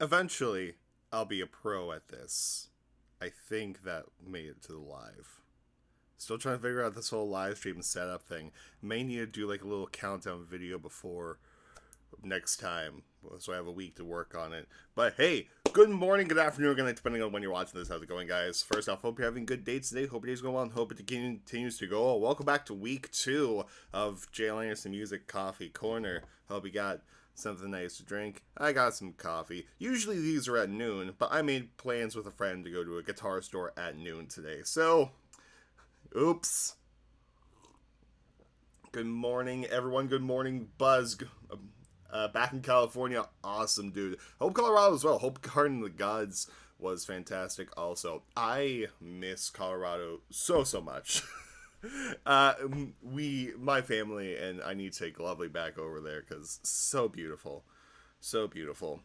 Eventually, I'll be a pro at this. I think that made it to the live. Still trying to figure out this whole live stream setup thing. May need to do like a little countdown video before next time, so I have a week to work on it. But hey, good morning, good afternoon, good night, depending on when you're watching this. How's it going, guys? First off, hope you're having good days today. Hope your day's going well, and hope it continues to go well. Welcome back to week 2 of JLAndersonMusic's Coffee Corner. Hope you got something nice to drink. I got some coffee. Usually these are at noon, but I made plans with a friend to go to a guitar store at noon today. So, oops. Good morning, everyone. Good morning, Buzz. Back in California, awesome, dude. Hope Colorado as well. Hope Garden of the Gods was fantastic also. I miss Colorado so much. My family and I need to take Lovely back over there because so beautiful. So beautiful.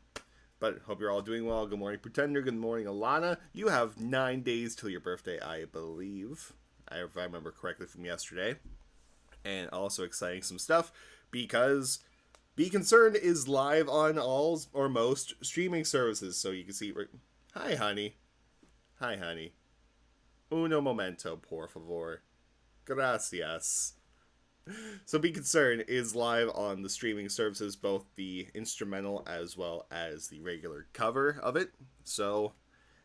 But hope you're all doing well. Good morning, Pretender. Good morning, Alana. You have 9 days till your birthday, I believe. If I remember correctly from yesterday. And also exciting some stuff because Be Concerned is live on all or most streaming services. So you can see... Hi, honey. Hi, honey. Uno momento, por favor. Gracias. So Be Concerned is live on the streaming services, both the instrumental as well as the regular cover of it. So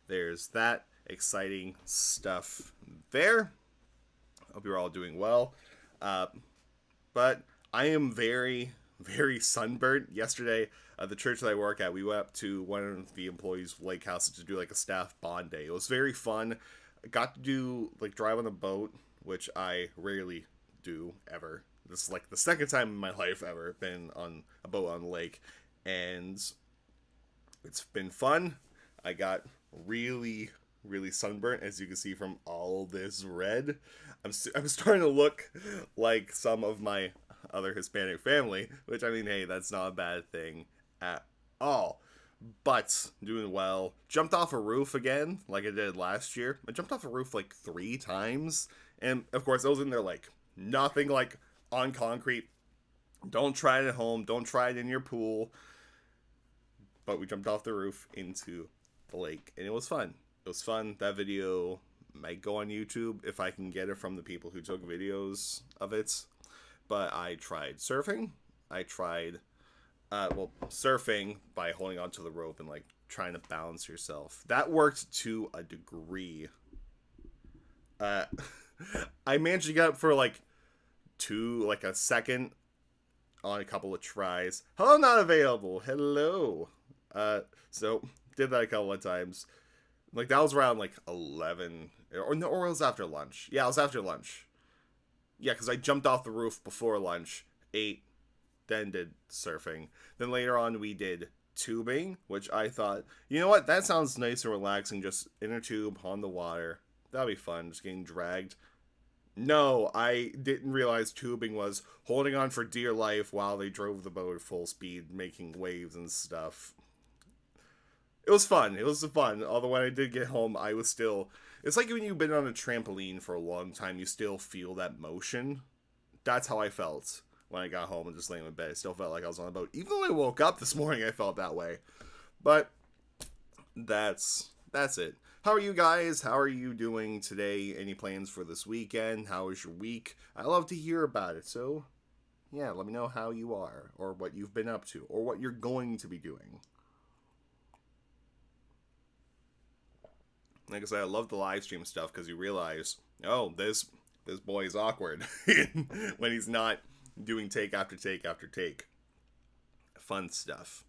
there's that exciting stuff there. Hope you're all doing well. But I am very sunburnt. Yesterday, the church that I work at, we went up to one of the employees' lake houses to do like a staff bond day. It was very fun. I got to do like drive on a boat, which I rarely do ever. This is like the second time in my life ever been on a boat on the lake, and it's been fun. I got really sunburnt, as you can see from all this red. I'm starting to look like some of my other Hispanic family, which, I mean, hey, that's not a bad thing at all. But doing well. Jumped off a roof again, like I did last year. I jumped off a roof like 3 times, and of course I was in there like nothing, like on concrete. Don't try it at home. Don't try it in your pool. But we jumped off the roof into the lake, and it was fun. It was fun. That video might go on YouTube if I can get it from the people who took videos of it. But I tried surfing. I tried, surfing by holding onto the rope and like trying to balance yourself. That worked to a degree. I managed to get up for like a second on a couple of tries. Hello, not available. Hello. So did that a couple of times. Like, that was around, like, 11, or it was after lunch. Yeah, it was after lunch. Yeah, because I jumped off the roof before lunch, ate, then did surfing. Then later on, we did tubing, which I thought, you know what, that sounds nice and relaxing, just in a tube on the water. That'll be fun, just getting dragged. No, I didn't realize tubing was holding on for dear life while they drove the boat at full speed, making waves and stuff. It was fun. It was fun. Although when I did get home, I was still... It's like when you've been on a trampoline for a long time, you still feel that motion. That's how I felt when I got home and just laying in bed. I still felt like I was on a boat. Even though I woke up this morning, I felt that way. But that's it. How are you guys? How are you doing today? Any plans for this weekend? How was your week? I love to hear about it. So, yeah, let me know how you are, or what you've been up to, or what you're going to be doing. Like I said, I love the live stream stuff because you realize, oh, this boy is awkward when he's not doing take after take after take. Fun stuff.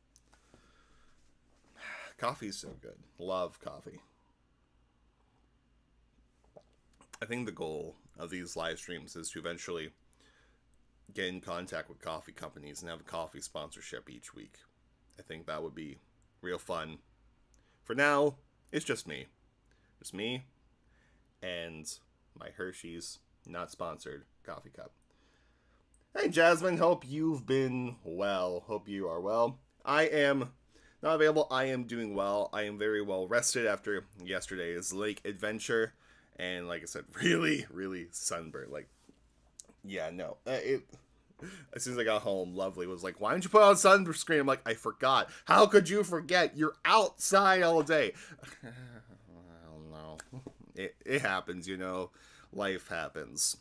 Coffee's so good. Love coffee. I think the goal of these live streams is to eventually get in contact with coffee companies and have a coffee sponsorship each week. I think that would be real fun. For now, it's just me. Just me and my Hershey's, not sponsored, coffee cup. Hey, Jasmine, hope you've been well. Hope you are well. I am not available. I am doing well. I am very well rested after yesterday's lake adventure. And like I said, really sunburned. Like, yeah, no. As soon as I got home, Lovely was like, "Why didn't you put on sunscreen?" I'm like, "I forgot." How could you forget? You're outside all day. I don't know. It happens, you know. Life happens.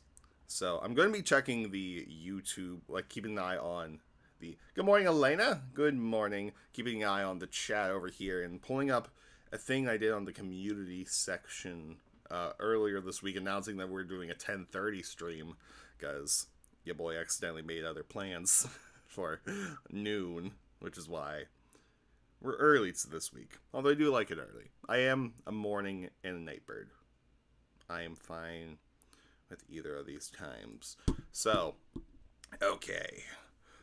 So I'm going to be checking the YouTube, like keeping an eye on the. Good morning, Elena. Good morning. Keeping an eye on the chat over here and pulling up a thing I did on the community section earlier this week, announcing that we're doing a 10:30 stream because your boy accidentally made other plans for noon, which is why we're early to this week. Although I do like it early. I am a morning and a night bird. I am fine with either of these times. So, okay.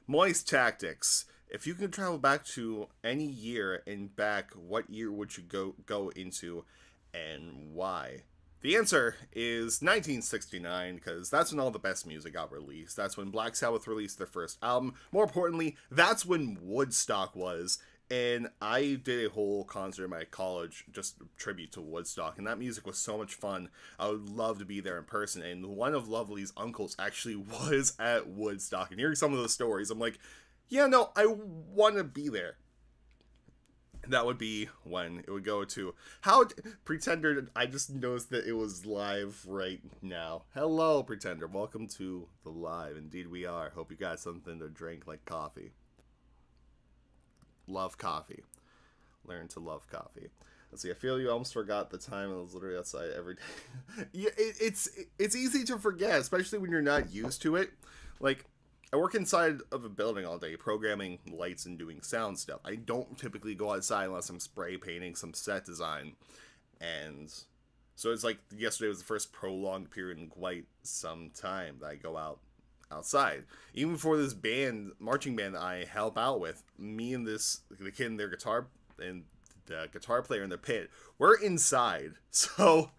Moist Tactics. If you could travel back to any year and back, what year would you go into and why? The answer is 1969, because that's when all the best music got released. That's when Black Sabbath released their first album. More importantly, that's when Woodstock was. And I did a whole concert in my college, just tribute to Woodstock, and that music was so much fun. I would love to be there in person, and one of Lovely's uncles actually was at Woodstock, and hearing some of the stories, I'm like, yeah, no, I want to be there. That would be when it would go to Pretender. I just noticed that it was live right now. Hello, Pretender. Welcome to the live. Indeed, we are. Hope you got something to drink like coffee. Love coffee. Learn to love coffee. Let's see. I feel you almost forgot the time. I was literally outside every day. Yeah, it's easy to forget, especially when you're not used to it. Like, I work inside of a building all day, programming lights and doing sound stuff. I don't typically go outside unless I'm spray painting some set design. And so it's like yesterday was the first prolonged period in quite some time that I go outside. Even for this marching band that I help out with, me and the kid and their guitar and the guitar player in the pit, we're inside. So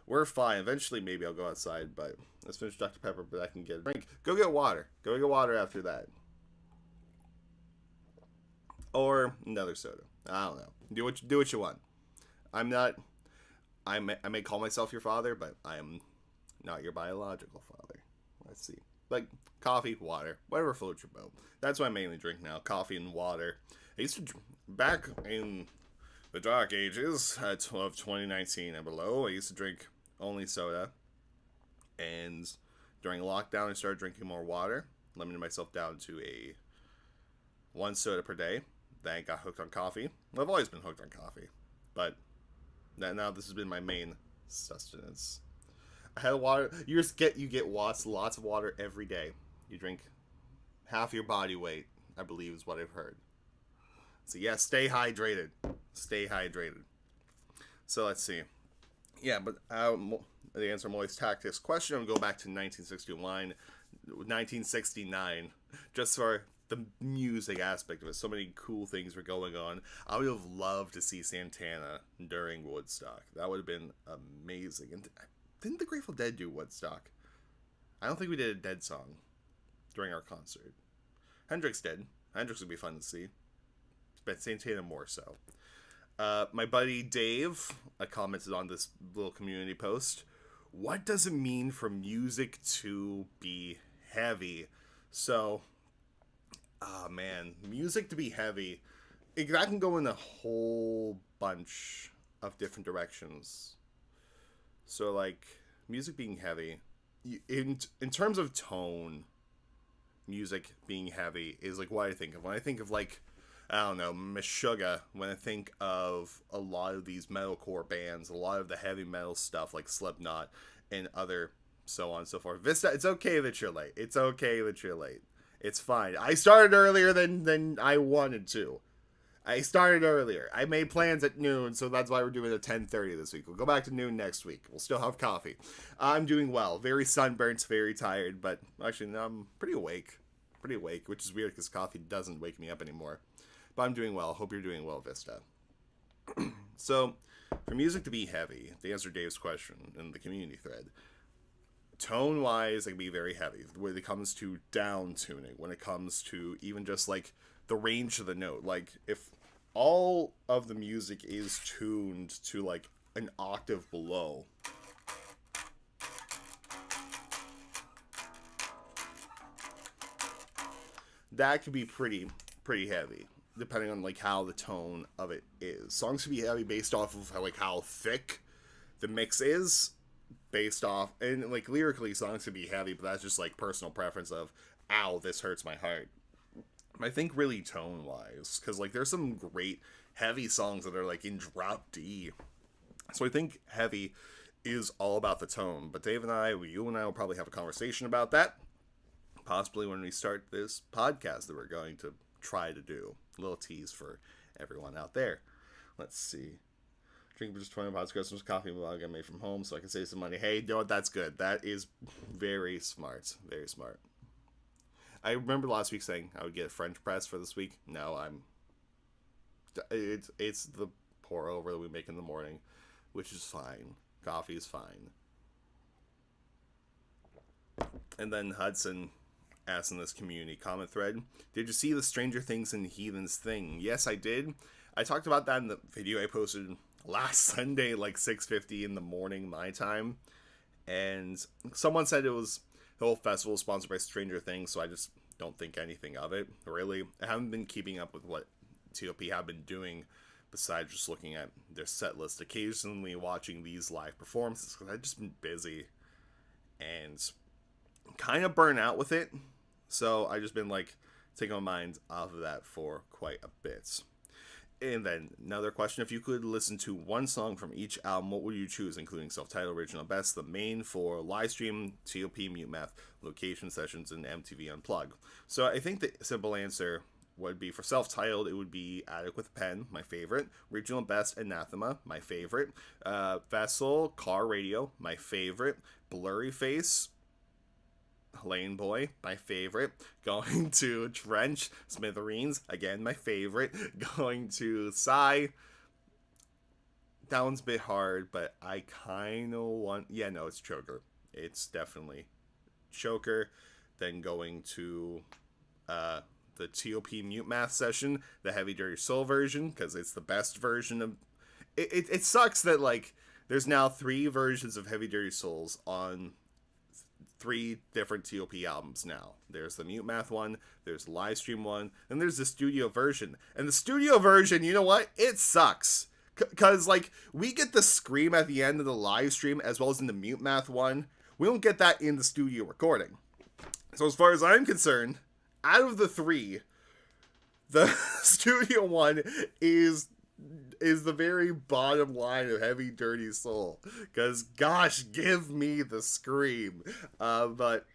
we're fine. Eventually maybe I'll go outside, but let's finish Dr. Pepper, but I can get a drink. Go get water. Go get water after that. Or another soda. I don't know. Do what you want. I may call myself your father, but I am not your biological father. Let's see. Like coffee, water, whatever floats your boat. That's what I mainly drink now. Coffee and water. I used to back in the dark ages of 2019 and below, I used to drink only soda. And during lockdown, I started drinking more water, limiting myself down to one soda per day. Then I got hooked on coffee. Well, I've always been hooked on coffee, but now this has been my main sustenance. I had water. You get lots of water every day. You drink half your body weight, I believe is what I've heard. So yeah, stay hydrated. Stay hydrated. So let's see. Yeah, but the answer Moist Tactics question, I'm going to go back to 1969, just for the music aspect of it. So many cool things were going on. I would have loved to see Santana during Woodstock. That would have been amazing. And didn't the Grateful Dead do Woodstock? I don't think we did a Dead song during our concert. Hendrix did. Hendrix would be fun to see. But Santana more so. My buddy Dave commented on this little community post. What does it mean for music to be heavy? So, man, music to be heavy, that can go in a whole bunch of different directions. So, like, music being heavy, in terms of tone, music being heavy is, like, what I think of. When I think of, like, I don't know, Meshuggah, when I think of a lot of these metalcore bands, a lot of the heavy metal stuff like Slipknot and other so on and so forth. Vista, it's okay that you're late. It's okay that you're late. It's fine. I started earlier than I wanted to. I started earlier. I made plans at noon, so that's why we're doing a 10:30 this week. We'll go back to noon next week. We'll still have coffee. I'm doing well. Very sunburnt, very tired, but actually no, I'm pretty awake. Which is weird because coffee doesn't wake me up anymore. But I'm doing well. Hope you're doing well, Vista. So, for music to be heavy, to answer Dave's question in the community thread, tone-wise, it can be very heavy. When it comes to down tuning, when it comes to even just, like, the range of the note. Like, if all of the music is tuned to, like, an octave below, that could be pretty heavy, depending on like how the tone of it is. Songs can be heavy based off of how thick the mix is, based off, and like lyrically songs can be heavy, but that's just like personal preference of, ow, this hurts my heart. I think really tone wise, because like there's some great heavy songs that are like in drop D. So I think heavy is all about the tone. But Dave and I, you and I will probably have a conversation about that, possibly when we start this podcast that we're going to try to do. A little tease for everyone out there. Let's see. Drink just 20 pounds Christmas coffee mug I made from home so I can save some money. Hey, you know what? That's good. That is very smart. Very smart. I remember last week saying I would get a French press for this week. No, it's the pour over that we make in the morning, which is fine. Coffee is fine. And then Hudson asked in this community comment thread, did you see the Stranger Things and Heathens thing? Yes, I did. I talked about that in the video I posted last Sunday, like 6:50 in the morning my time. And someone said it was the whole festival sponsored by Stranger Things, so I just don't think anything of it, really. I haven't been keeping up with what TOP have been doing besides just looking at their set list, occasionally watching these live performances, because I've just been busy and kind of burnt out with it. So I just been like taking my mind off of that for quite a bit. And then another question, if you could listen to one song from each album, what would you choose, including self-titled, original, best, the main for Livestream, TOP, Mute Math, Location Sessions, and MTV Unplugged? So I think the simple answer would be for self-titled, it would be Attic with a Pen, my favorite. Regional Best, Anathema, my favorite. Vessel, Car Radio, my favorite. Blurry Face, Lane Boy, my favorite. Going to Trench, Smithereens, again, my favorite. Going to Psy, that one's a bit hard, but I kind of want... Yeah, no, it's Choker. It's definitely Choker. Then going to... the TOP Mute Math session, the Heavy Dirty Soul version, because it's the best version of... It sucks that, like, there's now 3 versions of Heavy Dirty Souls on 3 different TOP albums now. There's the Mute Math one, there's the Livestream one, and there's the studio version. And the studio version, you know what? It sucks. Because, like, we get the scream at the end of the Livestream, as well as in the Mute Math one. We don't get that in the studio recording. So as far as I'm concerned, out of the 3, the studio one is the very bottom line of Heavy Dirty Soul. Because, gosh, give me the scream. But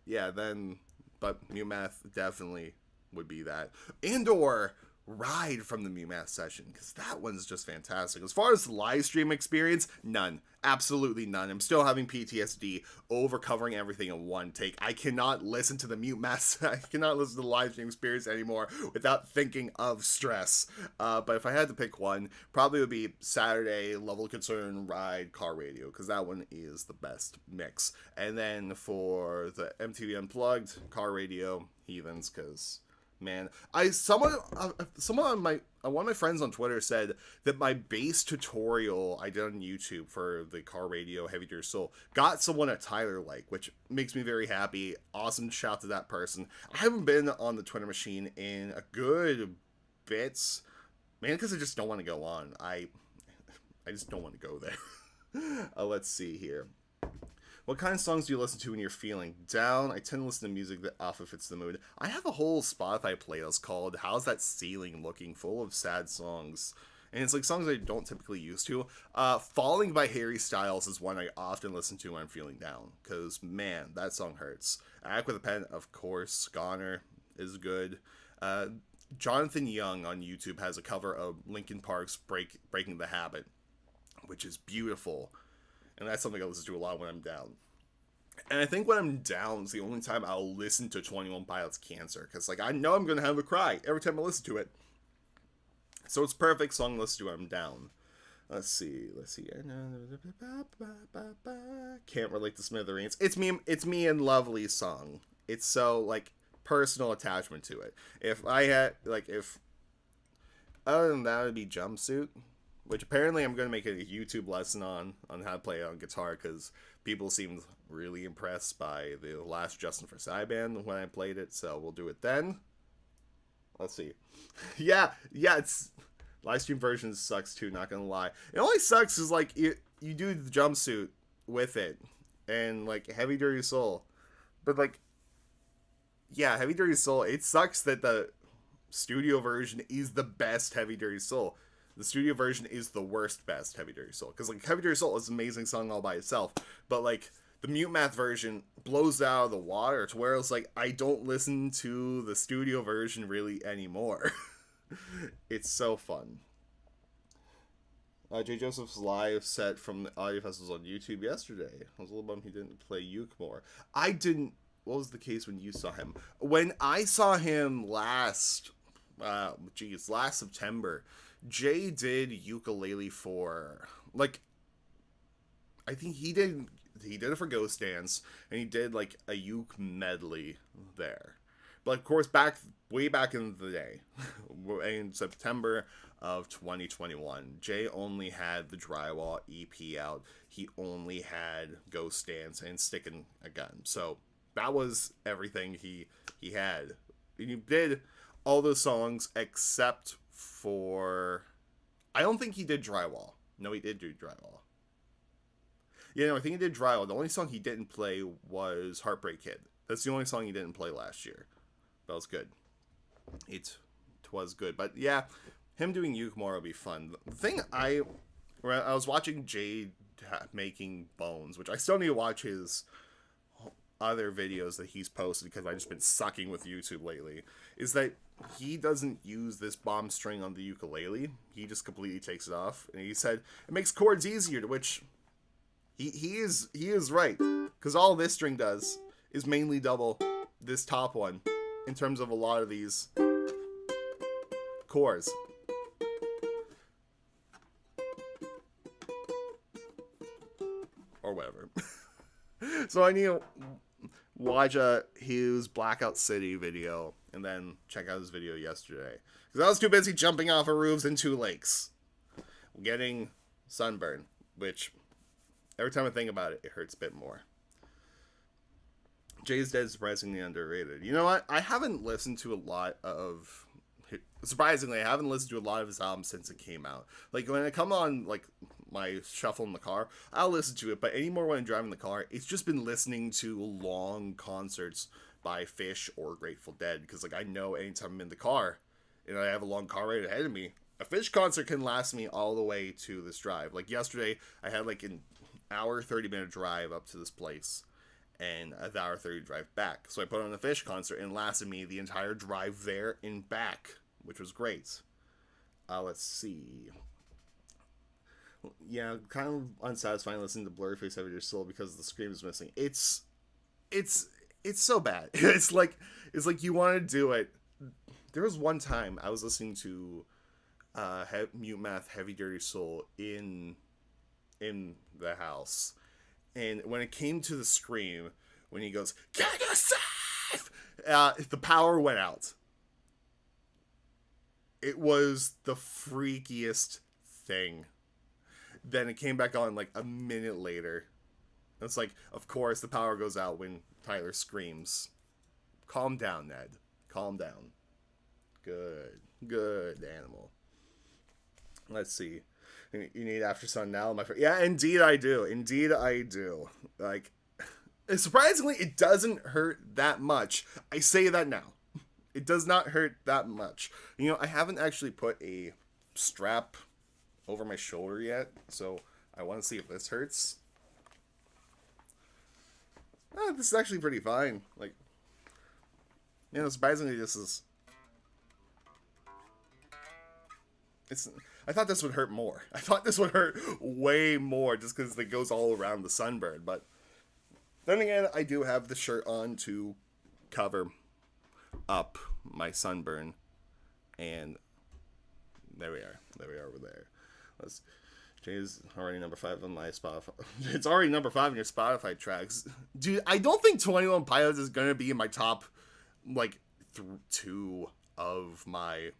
Mute Math definitely would be that. And or Ride from the Mute Math session, because that one's just fantastic. As far as the live stream experience, none. Absolutely none. I'm still having PTSD over covering everything in one take. I cannot listen to the Mute Math, I cannot listen to the live stream experience anymore without thinking of stress. But if I had to pick one, probably would be Saturday, Level of Concern, Ride, Car Radio, because that one is the best mix. And then for the MTV Unplugged, Car Radio, Heathens, because... Man, one of my friends on Twitter said that my bass tutorial I did on YouTube for the Car Radio Heavy Dirty Soul got someone at Tyler Lake, which makes me very happy. Awesome shout to that person. I haven't been on the Twitter machine in a good bit, man, because I just don't want to go on. I just don't want to go there. Let's see here. What kind of songs do you listen to when you're feeling down? I tend to listen to music that often fits the mood. I have a whole Spotify playlist called How's That Ceiling Looking, full of sad songs. And it's like songs I don't typically used to. Falling by Harry Styles is one I often listen to when I'm feeling down. Because, man, that song hurts. Act with a Pen, of course. Goner is good. Jonathan Young on YouTube has a cover of Linkin Park's Breaking the Habit, which is beautiful. And that's something I listen to a lot when I'm down. And I think when I'm down is the only time I'll listen to 21 Pilots Cancer. Because, like, I know I'm going to have a cry every time I listen to it. So it's perfect song to listen to when I'm down. Let's see. Can't relate to Smithereens. It's me and Lovely's song. It's so, like, personal attachment to it. Other than that, it'd be Jumpsuit. which apparently I'm going to make a YouTube lesson on how to play it on guitar, because people seemed really impressed by the last Justin for Sideband when I played it, so we'll do it then. Let's see. yeah, it's... Livestream version sucks too, not gonna lie. It only sucks is, like, you do the jumpsuit with it, and, like, Heavy Dirty Soul. But, like, yeah, Heavy Dirty Soul, it sucks that the studio version is the best Heavy Dirty Soul. The studio version is the worst best Heavy Dirty Soul. Because, like, Heavy Dirty Soul is an amazing song all by itself. But, like, the Mute Math version blows it out of the water to where it's like, I don't listen to the studio version really anymore. It's so fun. Jay Joseph's live set from the audio festivals on YouTube yesterday. I was a little bummed he didn't play Uke more. I didn't... What was the case when you saw him? When I saw him last September, Jay did ukulele for, like, I think he did it for Ghost Dance, and he did, like, a uke medley there. But, of course, way back in the day, in September of 2021, Jay only had the Drywall EP out. He only had Ghost Dance and Stickin' a Gun. So that was everything he had. And he did all those songs except for... I don't think he did Drywall. No, he did do Drywall. Yeah, no, I think he did Drywall. The only song he didn't play was Heartbreak Kid. That's the only song he didn't play last year. That was good. It was good. But yeah, him doing Uke more will be fun. The thing I was watching Jay making Bones, which I still need to watch his other videos that he's posted because I've just been sucking with YouTube lately, is that he doesn't use this bomb string on the ukulele. He just completely takes it off. And he said it makes chords easier, to which he is right. Because all this string does is mainly double this top one in terms of a lot of these chords. Or whatever. So I need to watch his Blackout City video and then check out his video yesterday. Because I was too busy jumping off of roofs into lakes. Getting sunburn, which every time I think about it, it hurts a bit more. Jay's Dead is surprisingly underrated. You know what? I haven't listened to a lot of... Surprisingly, I haven't listened to a lot of his albums since it came out. Like, when I come on, like, my shuffle in the car, I'll listen to it. But anymore when I'm driving the car, it's just been listening to long concerts by Fish or Grateful Dead. Because, like, I know anytime I'm in the car and I have a long car ride ahead of me, a Fish concert can last me all the way to this drive. Like, yesterday, I had, like, an hour, 30-minute drive up to this place. And an hour 30 drive back. So I put on a Fish concert and it lasted me the entire drive there and back, which was great. Let's see. Yeah, kind of unsatisfying listening to Blurryface Heavy Your Soul because the scream is missing. It's so bad. It's like you want to do it. There was one time I was listening to Mute Math Heavy Dirty Soul in the house. And when it came to the scream, when he goes, "Get yourself!" The power went out. It was the freakiest thing. Then it came back on like a minute later. It's like, of course, the power goes out when Tyler screams. Calm down, Ned. Calm down. Good animal. Let's see. You need After Sun now, my friend. Yeah, indeed I do. Like, surprisingly, it doesn't hurt that much. I say that now. It does not hurt that much. You know, I haven't actually put a strap over my shoulder yet, so I want to see if this hurts. This is actually pretty fine. Like, you know, surprisingly, this is... I thought this would hurt more. I thought this would hurt way more just because it goes all around the sunburn. But then again, I do have the shirt on to cover up my sunburn. And there we are. Over there. Jay's already number 5 on my Spotify. It's already number 5 in your Spotify tracks. Dude, I don't think 21 Pilots is going to be in my top, like, 2 of my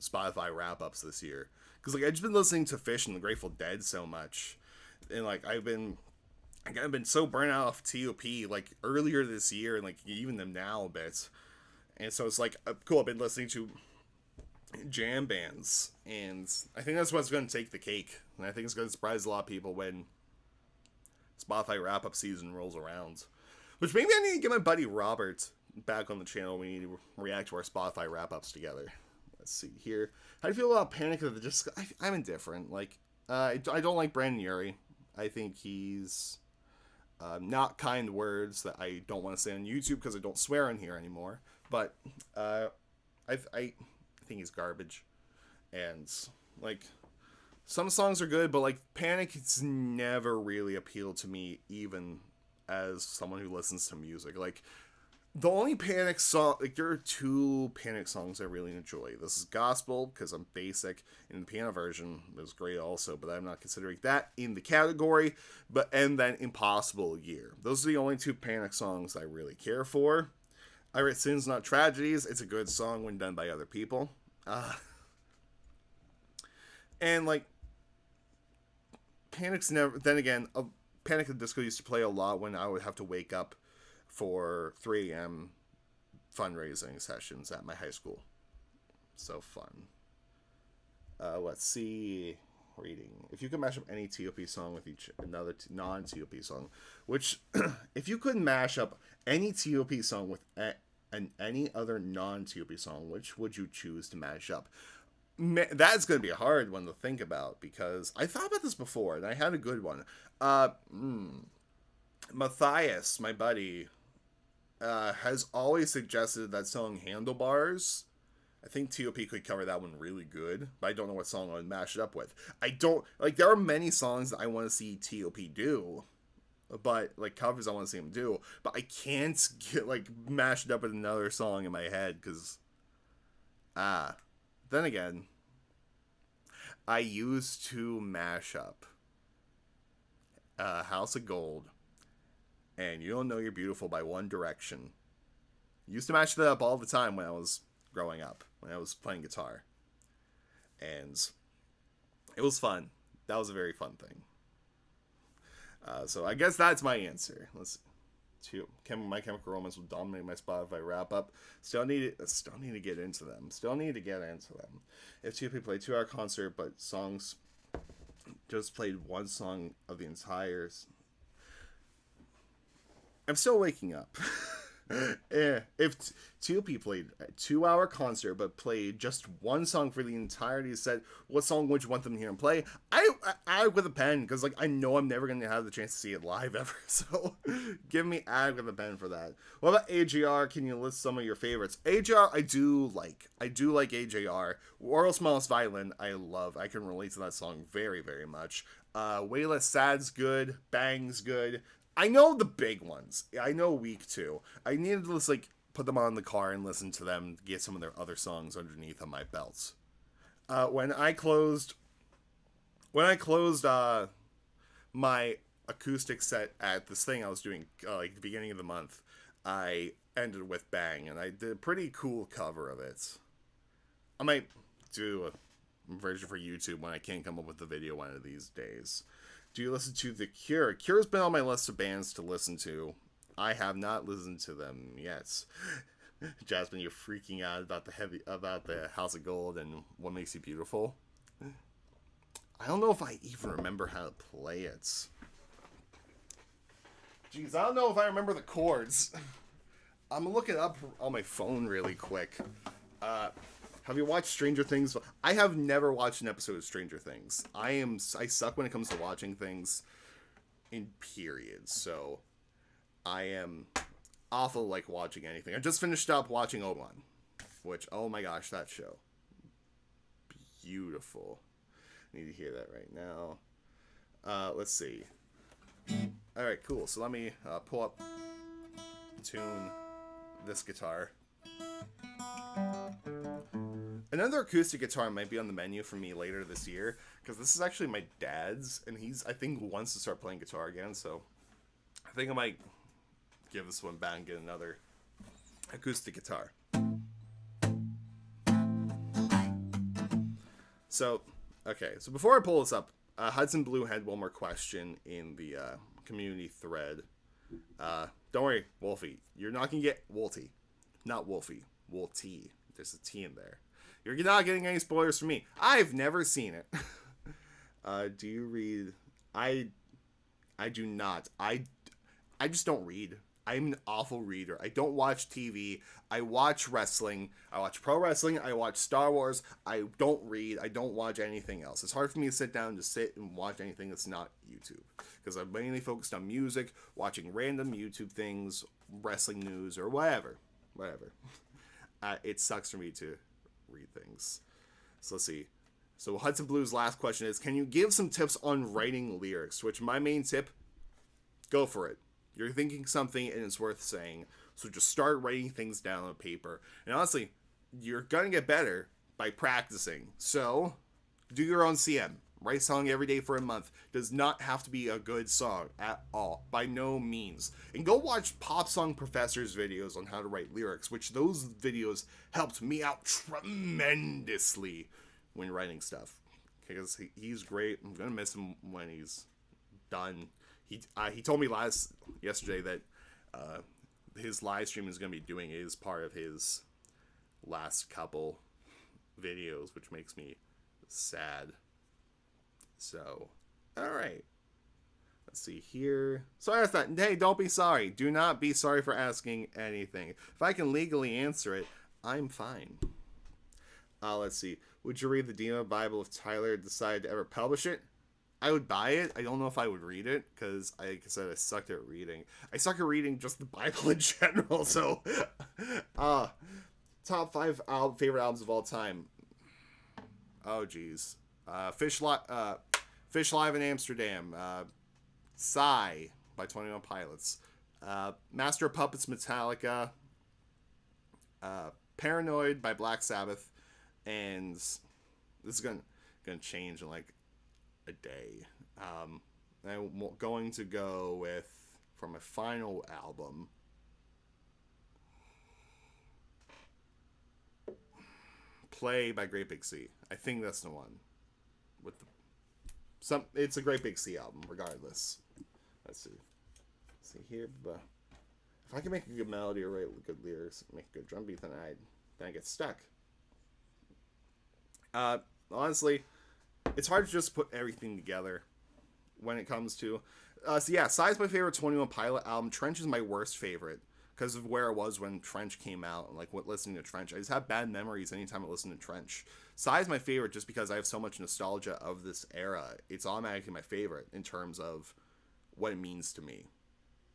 Spotify wrap-ups this year. Because, like, I've just been listening to Fish and the Grateful Dead so much. And, like, I've been so burnt out of T.O.P. like earlier this year, and like even them now a bit. And so it's like cool. I've been listening to jam bands, and I think that's what's going to take the cake. And I think it's going to surprise a lot of people when Spotify wrap up season rolls around. Which maybe I need to get my buddy Robert back on the channel. We need to react to our Spotify wrap ups together. Let's see here. How do you feel about Panic at the Disco? I'm indifferent. Like I don't like Brandon Urie. I think he's not kind words that I don't want to say on YouTube because I don't swear on here anymore. But I think he's garbage. And like some songs are good, but like Panic, it's never really appealed to me, even as someone who listens to music. Like the only Panic song, like there are two Panic songs I really enjoy. This is Gospel, because I'm basic, and the piano version is great also, but I'm not considering that in the category. And then Impossible Year. Those are the only two Panic songs I really care for. I Write Sins Not Tragedies. It's a good song when done by other people. And like Panic's never. Then again, Panic at the Disco used to play a lot when I would have to wake up for 3 a.m. fundraising sessions at my high school. So fun. Let's see. Reading. If you could mash up any T.O.P. song with another non-T.O.P. song, which, if you could mash up any T.O.P. song with any other non-T.O.P. song, which would you choose to mash up? That's going to be a hard one to think about, because I thought about this before, and I had a good one. Matthias, my buddy, has always suggested that song Handlebars. I think T.O.P. could cover that one really good, but I don't know what song I would mash it up with. I don't, like, there are many songs that I want to see T.O.P. do, but, like, covers I want to see him do, but I can't get, like, mashed up with another song in my head, because, then again, I used to mash up House of Gold and You Don't Know You're Beautiful by One Direction. Used to mash that up all the time when I was growing up, when I was playing guitar. And it was fun. That was a very fun thing. So I guess that's my answer. My Chemical Romance will dominate my Spotify wrap up. Still need to get into them. If T.O.P. played 2-hour concert, but songs just played one song of the entire. I'm still waking up. Yeah, if T.O.P. played a 2-hour concert but played just one song for the entirety set, what song would you want them to hear and play? I with a pen, because like I know I'm never going to have the chance to see it live ever, so give me Ag with a pen for that. What about AJR? Can you list some of your favorites? AJR, I do like AJR. Oral Smells Violin, I love. I can relate to that song very, very much. Way Less Sad's good. Bang's good. I know the big ones. I know Week 2. I needed to just, like, put them on the car and listen to them, get some of their other songs underneath on my belts. When I closed my acoustic set at this thing I was doing, like, the beginning of the month, I ended with Bang, and I did a pretty cool cover of it. I might do a version for YouTube when I can't come up with the video one of these days. Do you listen to The Cure? Cure's been on my list of bands to listen to. I have not listened to them yet. Jasmine, you're freaking out about the House of Gold and What Makes You Beautiful. I don't know if I even remember how to play it. Jeez, I don't know if I remember the chords. I'm gonna look it up on my phone really quick. Have you watched Stranger Things? I have never watched an episode of Stranger Things. I suck when it comes to watching things in periods, so I am awful like watching anything. I just finished up watching Obi-Wan, which, oh my gosh, that show. Beautiful. I need to hear that right now. Let's see. Alright, cool. So let me pull up, tune this guitar. Another acoustic guitar might be on the menu for me later this year, because this is actually my dad's, and I think, wants to start playing guitar again, so I think I might give this one back and get another acoustic guitar. So, okay. So before I pull this up, Hudson Blue had one more question in the community thread. Don't worry, Wolfie. You're not going to get Wolty. Not Wolfie. Wolty. There's a T in there. You're not getting any spoilers from me. I've never seen it. Do you read? I do not. I just don't read. I'm an awful reader. I don't watch TV. I watch wrestling. I watch pro wrestling. I watch Star Wars. I don't read. I don't watch anything else. It's hard for me to sit down and just sit and watch anything that's not YouTube. Because I'm mainly focused on music, watching random YouTube things, wrestling news, or whatever. Whatever. It sucks for me to read things. So let's see. So Hudson Blue's last question is, can you give some tips on writing lyrics? Which my main tip, go for it. You're thinking something and it's worth saying. So just start writing things down on paper. And honestly, you're going to get better by practicing. So do your own CM. Write a song every day for a month. Does not have to be a good song at all. By no means. And go watch Pop Song Professor's videos on how to write lyrics, which those videos helped me out tremendously when writing stuff. Because he's great. I'm going to miss him when he's done. He told me yesterday that his live stream is going to be doing it as part of his last couple videos, which makes me sad. So, all right. Let's see here. Sorry for that. Hey, don't be sorry. Do not be sorry for asking anything. If I can legally answer it, I'm fine. Let's see. Would you read the Demo Bible if Tyler decided to ever publish it? I would buy it. I don't know if I would read it, because, like I said, I sucked at reading. I suck at reading just the Bible in general, so... top 5 favorite albums of all time. Oh, jeez. Fish Live in Amsterdam. Sigh by 21 Pilots. Master of Puppets, Metallica. Paranoid by Black Sabbath. And this is gonna change in, like, a day. I'm going to go with, for my final album, Play by Great Big Sea. I think that's the one. It's a Great Big Sea album, regardless. Let's see. Let's see here. But if I can make a good melody or write good lyrics, make a good drum beat, then I get stuck. Honestly, it's hard to just put everything together when it comes to... so yeah, Sigh's my favorite 21 Pilot album. Trench is my worst favorite because of where I was when Trench came out and like listening to Trench. I just have bad memories anytime I listen to Trench. Sigh's my favorite just because I have so much nostalgia of this era. It's automatically my favorite in terms of what it means to me.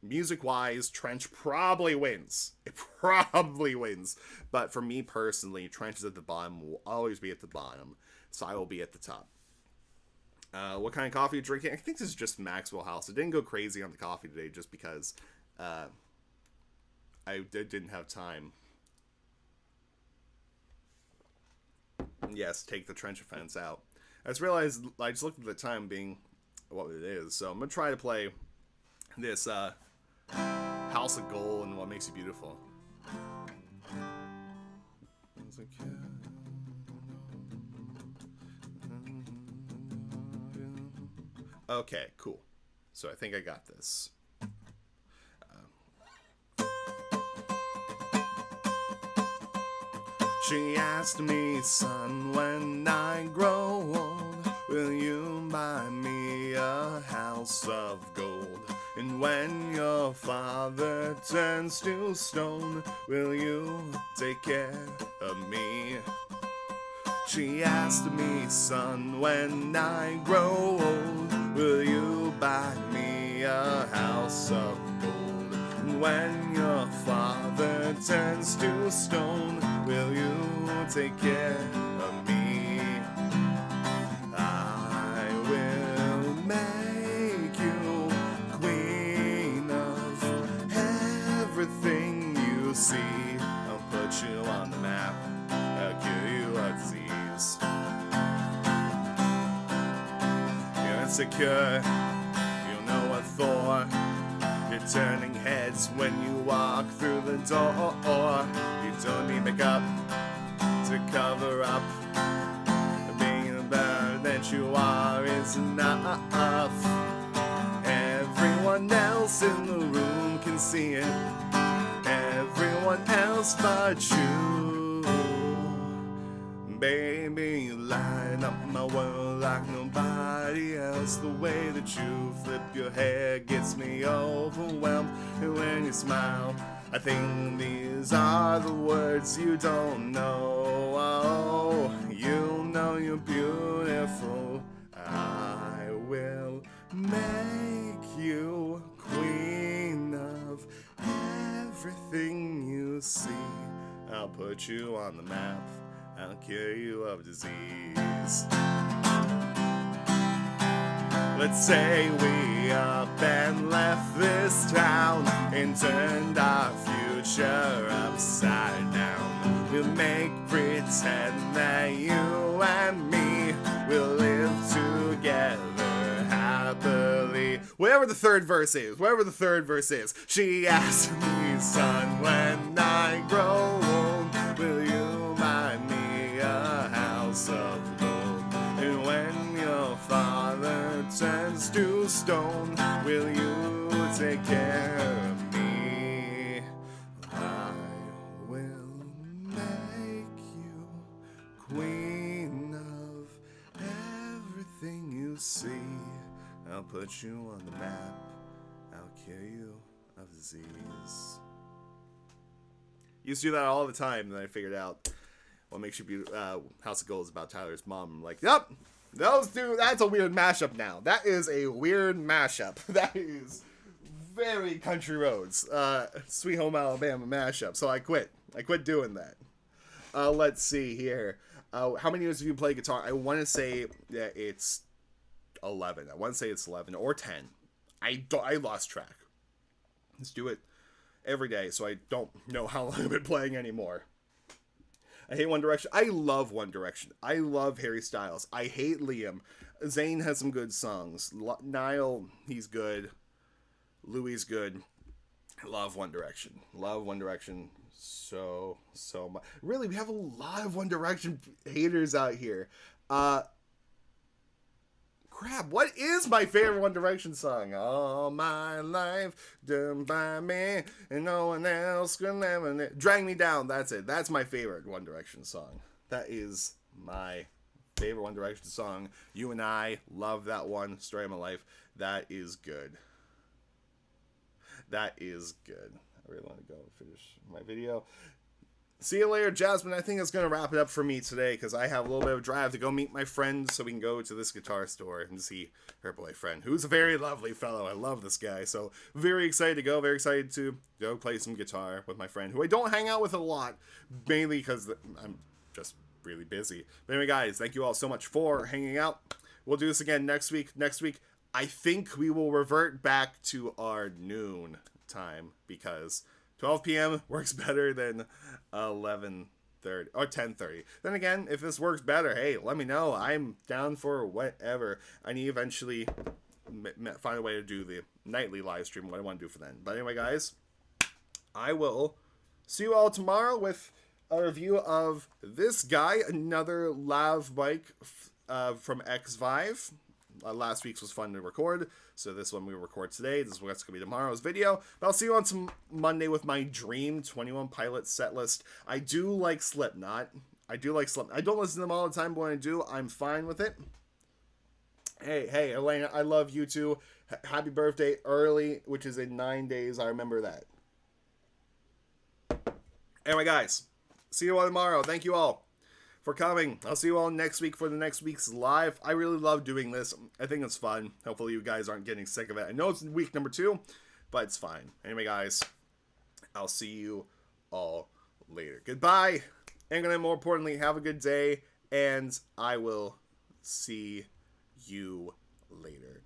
Music-wise, Trench probably wins. It probably wins. But for me personally, Trench is at the bottom, will always be at the bottom. Sigh will be at the top. What kind of coffee are you drinking? I think this is just Maxwell House. I didn't go crazy on the coffee today just because I didn't have time. Yes, take the Trench offense out. I just realized, I just looked at the time being what it is. So I'm going to try to play this House of Gold and What Makes You Beautiful. Okay, cool. So I think I got this. She asked me, son, when I grow old, will you buy me a house of gold? And when your father turns to stone, will you take care of me? She asked me, son, when I grow old, will you buy me a house of gold? And when your father turns to stone, will you take care of me? I will make you queen of everything you see. I'll put you on the map. I'll cure you of disease. You're insecure, you know what for. You're turning heads when you walk through the door. You don't need makeup to cover up being that you are is enough. Everyone else in the room can see it, everyone else but you. Baby, you light up my world like nobody else. The way that you flip your hair gets me overwhelmed. And when you smile, I think these are the words you don't know. Oh, you know you're beautiful. I will make you queen of everything you see. I'll put you on the map. I'll cure you of disease. Let's say we up and left this town and turned our future upside down. We'll make pretend that you and me will live together happily. Whatever the third verse is, she asked me, son, when I grow old, will you buy me a house of gold? And when your father turns to stone, will you take care of me? I will make you queen of everything you see. I'll put you on the map. I'll cure you of disease. Used to do that all the time, and then I figured out what makes you beautiful. House of Gold is about Tyler's mom. I'm like, yep, those two. That's a weird mashup now. That is a weird mashup. That is very Country Roads, Sweet Home Alabama mashup. So I quit. I quit doing that. Let's see here. How many years have you played guitar? I want to say that it's 11. I want to say it's 11 or 10. I lost track. Let's do it every day, so I don't know how long I've been playing anymore. I hate One Direction. I love One Direction. I love Harry Styles. I hate Liam. Zayn has some good songs. Niall, he's good. Louis good. I love One Direction. Love One Direction so much. Really, we have a lot of One Direction haters out here. Crap, what is my favorite One Direction song? All my life done by me, and no one else can ever. Drag Me Down, that's it. That's my favorite One Direction song. That is my favorite One Direction song. You and I love that one. Story of My Life. That is good. That is good. I really want to go finish my video. See you later, Jasmine. I think that's going to wrap it up for me today because I have a little bit of a drive to go meet my friend so we can go to this guitar store and see her boyfriend, who's a very lovely fellow. I love this guy. So very excited to go. Very excited to go play some guitar with my friend, who I don't hang out with a lot, mainly because I'm just really busy. But anyway, guys, thank you all so much for hanging out. We'll do this again next week. Next week, I think we will revert back to our noon time because 12 p.m. works better than 11:30 or 10:30. Then again, if this works better, hey, let me know. I'm down for whatever. I need to eventually find a way to do the nightly live stream, what I want to do for then. But anyway, guys, I will see you all tomorrow with a review of this guy, another lav mic from X5. Last week's was fun to record, so this one we record today. This is what's going to be tomorrow's video. But I'll see you on some Monday with my Dream 21 Pilots set list. I do like Slipknot. I don't listen to them all the time, but when I do, I'm fine with it. Hey, Elena, I love you too. Happy birthday early, which is in 9 days. I remember that. Anyway, guys, see you all tomorrow. Thank you all for coming. I'll see you all next week for the next week's live. I really love doing this. I think it's fun. Hopefully you guys aren't getting sick of it. I know it's week number 2, but it's fine. Anyway, guys, I'll see you all later. Goodbye. And more importantly, have a good day, and I will see you later.